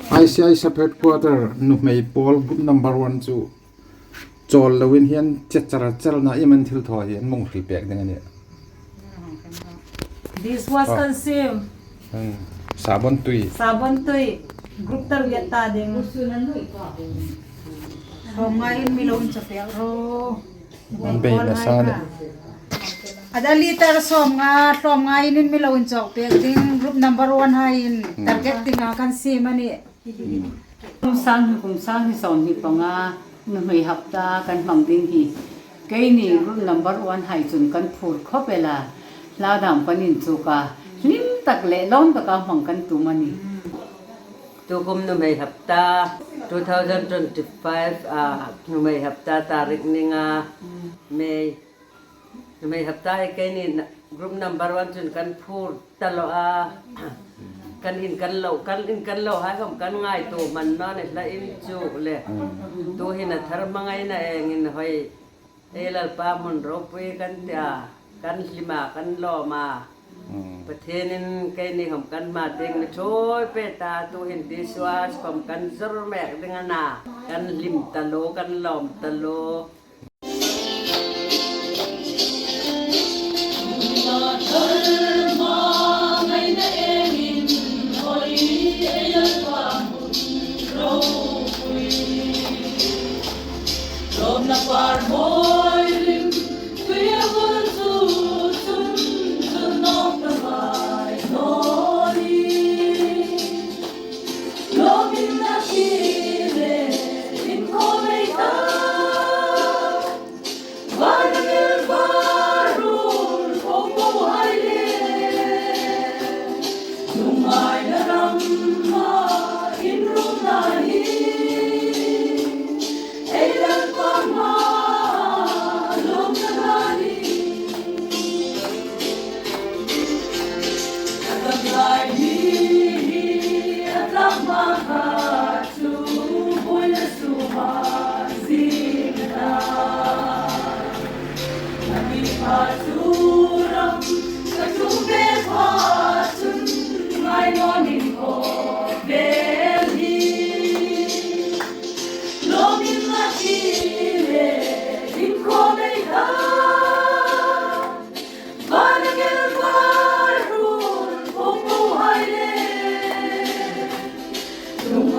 ICI sub headquarter nu mei Paul group number 1 chu chol lawin hian chechara chalna iman thil thaw hi an mong hri pek ding ani This was consumed. sabon tui Group target ta ding. Ngayon milon sa pero. be na sana Ada liter som nga inin milon sa pero ding group number 1 hain target ding kan si mani. Kung saan hi son hi panga nu hoi hapta kan mang ding hi kai ni group number 1 hai chun kan phur khopela la dam panin chuka lim tak le lon ta ka mang kan tu mani Tukum nu may hapta 2025 nu may hapta tarik ni nga may nu may hapta ay kay ni group number 1 chun kan phur talo kan in kan lo hai kom kan ngai tu man no ne la in chu le tu hin na thar mangai na eng in hoi elal pa mun ro pe kan tia kan lima kan lo maประเทศนี้ใครนี่ผมกันมาเต็งช่วยเปตาตัวเห็นดีสวาสผมกันสรุปแม่denganน่ะกันลิมตะโลกันหลอมตะโล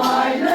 I